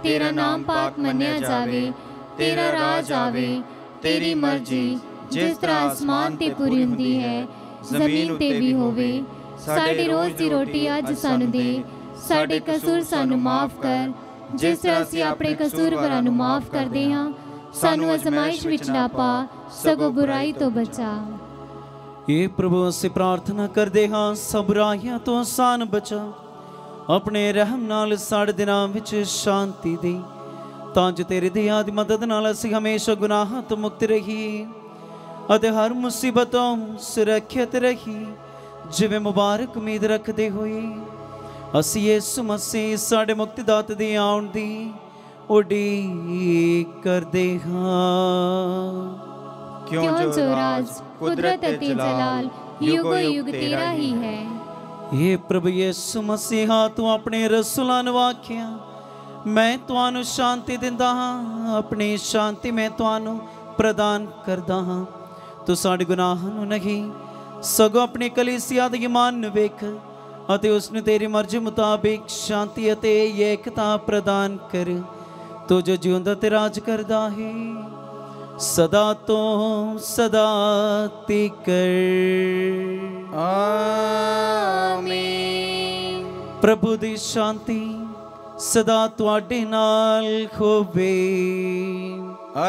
तेरा नाम पाक मन्निया जावे, तेरा राज आवे, तेरी मर्जी जिस तरह आसमान ते पूरी हुंदी है जमीन ते भी होवे। साडे रोज दी रोटी अज सानू दे, साडे कसूर सानू माफ कर जिस तरह ਅਸੀਂ ਆਪਣੇ ਕਸੂਰਵਾਰਾਂ ਨੂੰ ਮਾਫ ਕਰਦੇ ਹਾਂ। ਸਾਨੂੰ ਅਜ਼ਮਾਇਸ਼ ਵਿੱਚ ਨਾ ਪਾ ਸਗੋਂ ਬੁਰਾਈ ਤੋਂ ਬਚਾ।
ਇਹ ਪ੍ਰਭੂ ਅਸੀਂ ਪ੍ਰਾਰਥਨਾ ਕਰਦੇ ਹਾਂ ਸਭ ਬੁਰਾਈਆਂ ਤੋਂ ਸਾਨੂੰ ਬਚਾ। ਆਪਣੇ ਰਹਿਮ ਨਾਲ ਸਾਡੇ ਦਿਨਾਂ ਵਿੱਚ ਸ਼ਾਂਤੀ ਦੇ ਤਾਂ ਜੋ ਤੇਰੀ ਦਇਆ ਦੀ ਮਦਦ ਨਾਲ ਅਸੀਂ ਹਮੇਸ਼ਾ ਗੁਨਾਹਾਂ ਤੋਂ ਮੁਕਤ ਰਹੀਏ ਅਤੇ ਹਰ ਮੁਸੀਬਤ ਤੋਂ ਸੁਰੱਖਿਅਤ ਰਹੀਏ। ਜਿਵੇਂ ਮੁਬਾਰਕ ਉਮੀਦ ਰੱਖਦੇ ਹੋਏ ਅਸੀਂ ਯਿਸੂ ਮਸੀਹ ਸਾਡੇ ਮੁਕਤੀਦਾਤਾ ਦੀ ਆਉਣ ਦੀ ਉਡੀਕ ਕਰਦੇ ਹਾਂ।
ਕਿਉਂ ਜੋ ਰਾਜ ਕੁਦਰਤ ਅਤੇ ਜਲਾਲ ਯੁਗੋ ਯੁਗ ਤੇਰਾ ਹੀ ਹੈ।
ਇਹ ਪ੍ਰਭੂ ਯਿਸੂ ਮਸੀਹਾ ਤੂੰ ਆਪਣੇ ਰਸੂਲਾਂ ਨੂੰ ਆਖਿਆ ਮੈਂ ਤੁਹਾਨੂੰ ਸ਼ਾਂਤੀ ਦਿੰਦਾ ਹਾਂ, ਆਪਣੀ ਸ਼ਾਂਤੀ ਮੈਂ ਤੁਹਾਨੂੰ ਪ੍ਰਦਾਨ ਕਰਦਾ ਹਾਂ। ਤੂੰ ਸਾਡੇ ਗੁਨਾਹਾਂ ਨੂੰ ਨਹੀਂ ਸਗੋਂ ਆਪਣੀ ਕਲੀਸਿਆ ਦੇ ਈਮਾਨ ਨੂੰ ਵੇਖ ਅਤੇ ਉਸ ਨੂੰ ਤੇਰੀ ਮਰਜ਼ੀ ਮੁਤਾਬਿਕ ਸ਼ਾਂਤੀ ਅਤੇ ਏਕਤਾ ਪ੍ਰਦਾਨ ਕਰ। ਤੂੰ ਜੋ ਜਿਉਂਦਾ ਤੇ ਰਾਜ ਕਰਦਾ ਹੈ ਸਦਾ ਤੋਂ ਸਦਾ ਤੀਕ।
ਆਮੀਨ।
ਪ੍ਰਭੂ ਦੀ ਸ਼ਾਂਤੀ ਸਦਾ ਤੁਹਾਡੇ ਨਾਲ ਹੋਵੇ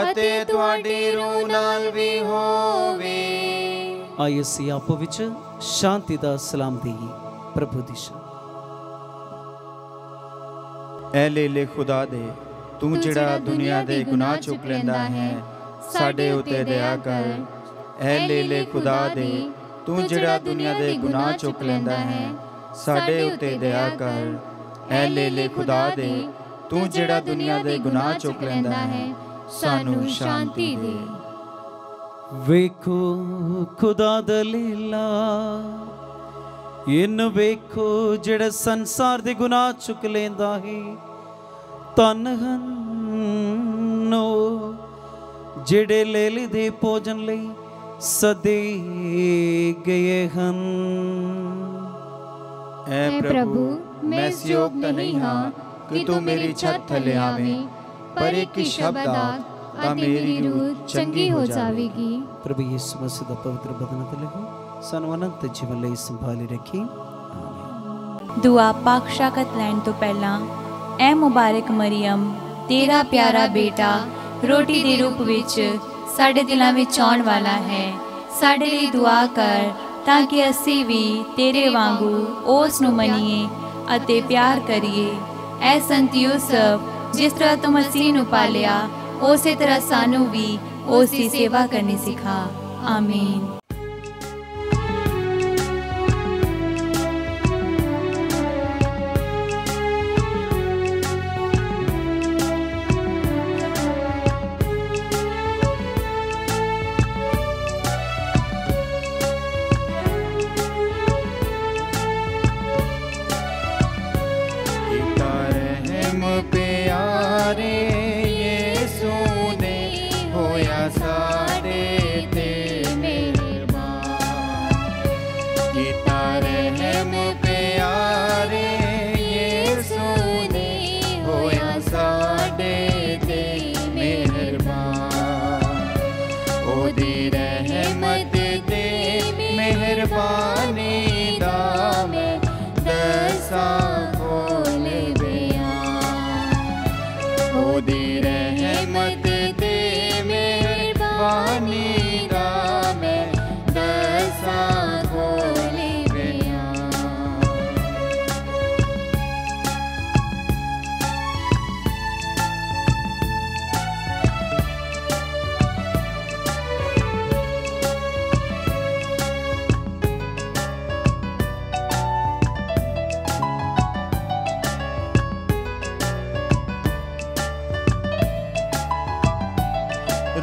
ਅਤੇ ਤੁਹਾਡੀ ਰੂਹ ਨਾਲ ਵੀ ਹੋਵੇ।
ਆइए ਅਸੀਂ ਆਪੋ ਵਿੱਚ ਸ਼ਾਂਤੀ ਦਾ ਸਲਾਮ ਦੇਈਏ। प्रभु दी
ऐ ले खुदा दे तू जिहड़ा दुनिया दे गुनाह चुक लैंदा है साडे उते दया कर। ऐ ले खुदा दे तू जिहड़ा दुनिया दे गुनाह चुक लैंदा है साडे उते दया कर। ऐ ले खुदा दे तू जिहड़ा दुनिया दे गुनाह चुक लैंदा है सानू शांति दे।
वेखो खुदा दा लीला इन वेखो जेड़ा संसार दे गुनाह चुक लेंदा है। धन हनो जेड़े लेले दे भोजन लई सदे गए हन।
ऐ प्रभु मैं इस योग नहीं हाँ कि तू मेरी छत थले आवे, पर एक ही शब्द आख तां मेरी रूह चंगी हो जावेगी।
प्रभु यीशु मसीह दा पवित्र बदन ते लगो ਸਾਨੂੰ ਅਨੰਤ ਜੀਵਨ ਲਈ ਸੰਭਾਲੀ ਰੱਖੀ।
ਦੁਆ ਪਾਕ ਸ਼ਾਕਤ ਲੈਣ ਤੋਂ ਪਹਿਲਾਂ ऐ मुबारक मरियम तेरा प्यारा बेटा रोटी दे रूप विच साडे दिलां विच आउण वाला है। साडे लई दुआ कर ताकि असीं भी तेरे वांगू उस नूं मनीए अते प्यार करिए। ऐ संत यूसुफ जिस तरह तू मसीह नूं पालिया उसे तरह सानू भी उसकी सेवा करनी सिखा। आमीन।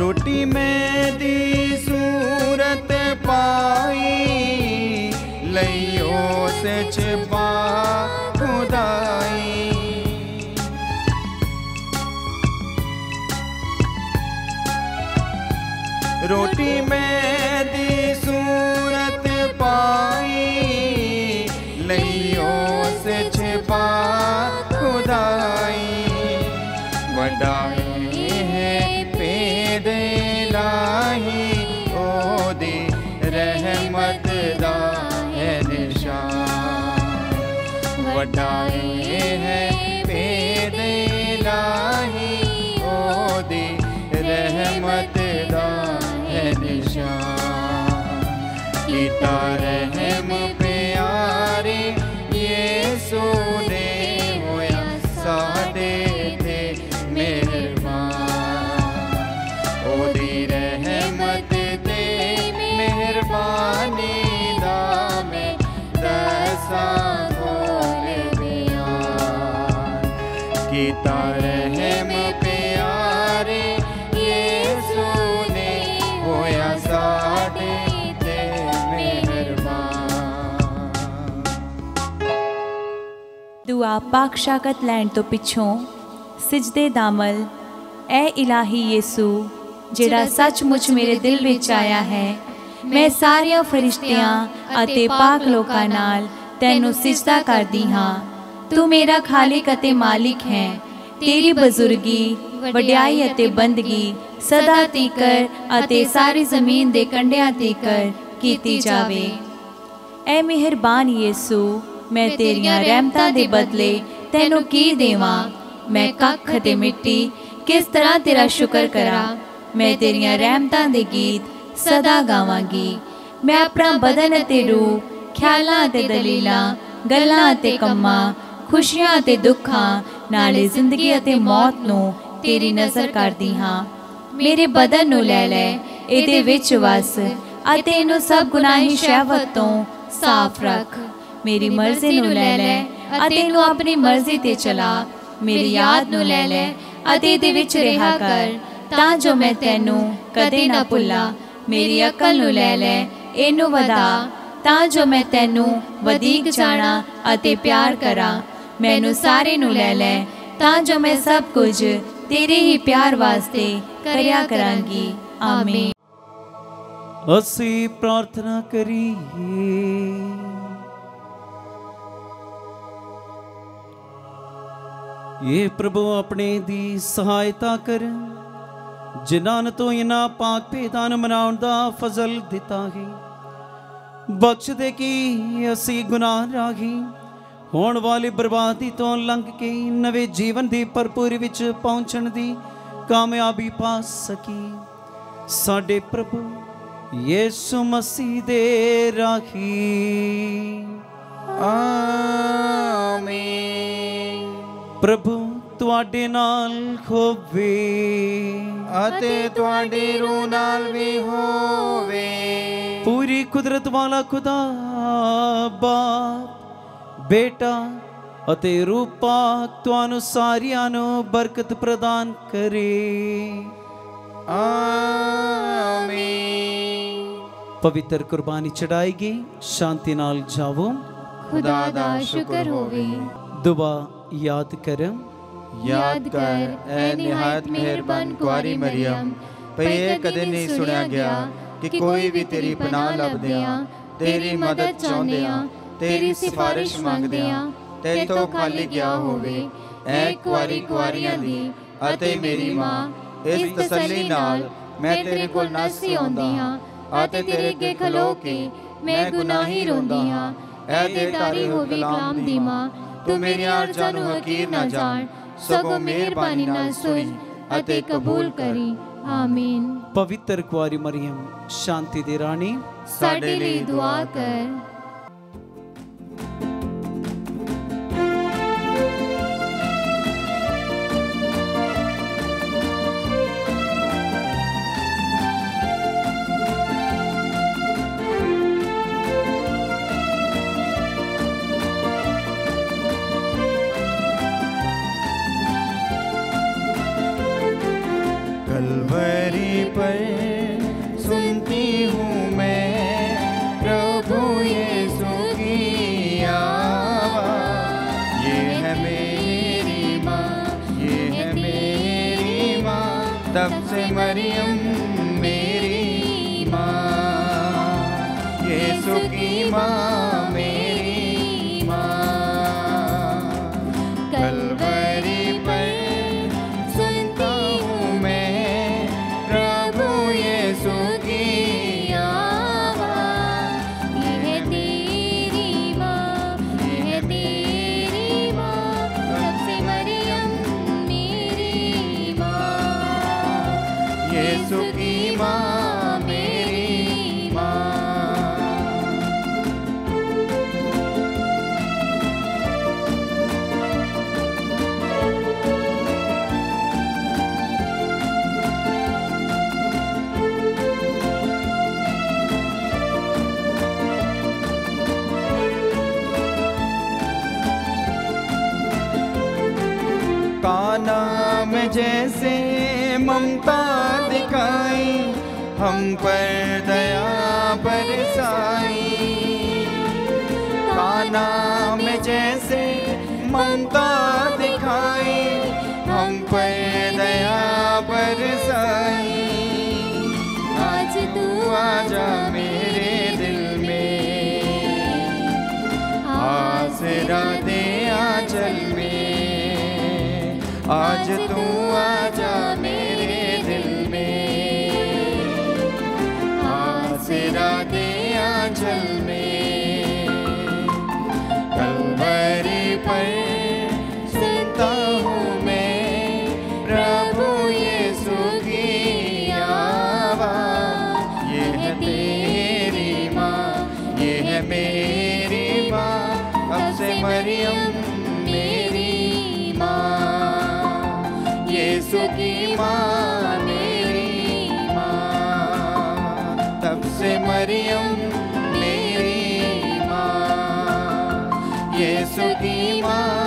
रोटी में दी सूरत पाई लइयो से छिपा खुदाई। रोटी में दी सूरत पाई लइयो से छिपा खुदाई। वडाई रहमत दा है निशान। वडाई है पेद इलाही ओदी रहमत दा है निशान। कीता रहम प्यारे यीशु ने होया साडे ते मेहरबान। ओदी रहमत मेहरबानी दा मैं दसा खोल बयान। कीता रहम प्यारे यीशु ने होया साडे ते मेहरबान।
दुआ पाक शाकत लैण तो पिछों सिजदे दामल ऐ इलाही यीशु जेड़ा सचमुच मेरे दिल विच आया है। मैं सारिया फरिश्तियां अते पाक लोकां नाल तैनू सिजदा करदी हां। तू मेरा खालिक अते मालिक है। तेरी बुजुर्गी वड्याई अते बंदगी सदा तीकर अते सारी जमीन दे कंढियां तीकर कीती जावे। ऐ मेहरबान यीशु मैं तेरियां रहमतां दे बदले तैनू की देवां। मैं कख ते मिट्टी किस तरह तेरा शुक्र करा। मैं तेरियां रहमतां दे गीत सदा गावांगी। मैं अपना बदन अते रूह ख्यालां अते दलीलां गल्लां अते कम्मां खुशियां अते दुखां नाले जिंदगी अते मौत नूं तेरी नजर करदी हां। मेरे बदन नूं लै लै इहदे विच वस अते इहनूं सब गुनाही शहवत तों साफ रख। मेरी मर्जी नूं लै लै अते इहनूं अपनी मर्जी ते चला। मेरी याद नूं लै लै अते इहदे विच रिहा कर तां जो मैं तैनू कदे ना भुल्ला। मेरी अकल नूं लै लै इनू वधा तां जो मैं तैनू वधीक जाना अते प्यार करा। मैनू सारे नूं लै लै तां जो मैं सब कुछ तेरे ही प्यार वास्ते करया करांगी। आमीन।
असी प्रार्थना करिए। ये प्रभु अपने दी सहायता कर जिन्हां तो इन्हां पाक भेदां मनाउण दा फजल दिता है। बख्श दे कि असी गुनाह राही ਹੋਣ ਵਾਲੀ ਬਰਬਾਦੀ ਤੋਂ ਲੰਘ ਕੇ ਨਵੇਂ ਜੀਵਨ ਦੀ ਭਰਪੂਰੀ ਵਿੱਚ ਪਹੁੰਚਣ ਦੀ ਕਾਮਯਾਬੀ ਪਾ ਸਕੀ। ਸਾਡੇ ਪ੍ਰਭੂ ਯਿਸੂ ਮਸੀਹ ਦੇ ਰਾਹੀ।
ਆਮੀਨ।
ਪ੍ਰਭੂ ਤੁਹਾਡੇ ਨਾਲ ਹੋਵੇ
ਅਤੇ ਤੁਹਾਡੀ ਰੂਹ ਨਾਲ ਵੀ ਹੋਵੇ।
ਪੂਰੀ ਕੁਦਰਤ ਵਾਲਾ ਖੁਦਾ ਬਾਪ, ਬੇਟਾ ਅਤੇ ਰੂਹ ਪਾਕ ਤੁਹਾਨੂੰ ਸਾਰਿਆਂ ਨੂੰ ਬਰਕਤ ਪ੍ਰਦਾਨ ਕਰੇ।
ਆਮੀਨ।
ਪਵਿੱਤਰ ਕੁਰਬਾਨੀ ਚੜਾਈ ਗਈ, ਸ਼ਾਂਤੀ ਨਾਲ ਜਾਵੋ।
खुदा दा शुक्र होवे।
दुआ याद कर।
याद कर ऐ निहायत मेहरबान कुआरी मरियम, भई ਇਹ ਕਦੇ ਨਹੀਂ ਸੁਣਿਆ ਗਿਆ ਕਿ ਕੋਈ ਵੀ ਤੇਰੀ ਪਨਾਹ ਲੱਭਦਿਆਂ, ਤੇਰੀ ਮਦਦ ਚਾਹੁੰਦਿਆਂ, ਤੇਰੀ ਸਿਫਾਰਿਸ਼ ਮੰਗਦਿਆਂ ਤੇਥੋਂ ਖਾਲੀ ਗਿਆ ਹੋਵੇ। ਐ ਕੁਆਰੀ ਕੁਆਰੀਆਂ ਦੀ ਅਤੇ ਮੇਰੀ ਮਾਂ, ਇਸ ਤਸੱਲੀ ਨਾਲ ਮੈਂ ਤੇਰੇ ਕੋਲ ਨੱਸੀ ਆਉਂਦੀ ਹਾਂ ਅਤੇ ਤੇਰੇ ਅੱਗੇ ਖਲੋ ਕੇ ਮੈਂ ਗੁਨਾਹੀ ਰੋਂਦੀ ਹਾਂ। ਐ ਦੇ ਤਾਰੇ ਹੋ ਕਲਾਮ ਦੀ ਮਾਂ, ਤੂੰ ਮੇਰੀਆਂ ਅਰਜ਼ਾਂ ਨੂੰ ਹਕੀਰ ਨਾ ਜਾਣ, ਸਗੋਂ ਮਿਹਰਬਾਨੀ ਨਾਲ ਸੁਣ ਅਤੇ ਕਬੂਲ ਕਰੀ। ਆਮੀਨ।
पवित्र कुआरी मरियम, शांति दे रानी,
साडे लिए दुआ कर।
कलवरी पर सुनती हूँ मैं प्रभु यीशु की आवाज़। ये है मेरी माँ, ये है मेरी माँ, तब से मरियम मेरी माँ। यीशु की माँ मेरी माँ। कलवरी पर सुनती हूँ मैं प्रभु यीशु की आवाज़।
ये है तेरी माँ, ये है तेरी माँ, तब से मरियम मेरी माँ।
यीशु की माँ मेरी माँ। काना में जैसे ममता दिखाई, हम पर दया बरसाई। काना में जैसे ममता दिखाई, हम पर दया बरसाई।
आज तू
आजा मेरे दिल में, आसरा दे आंचल में। आज तू आजा मेरे दिल में, आसरा दे आंचल में। कलवरी पर सुनता हूँ मैं प्रभु यीशु की आवाज़। ये है तेरी माँ, ये है मेरी माँ, अब से मरियम मेरी माँ। यीशु की माँ मेरी माँ, तब से मरियम मेरी माँ। यीशु की माँ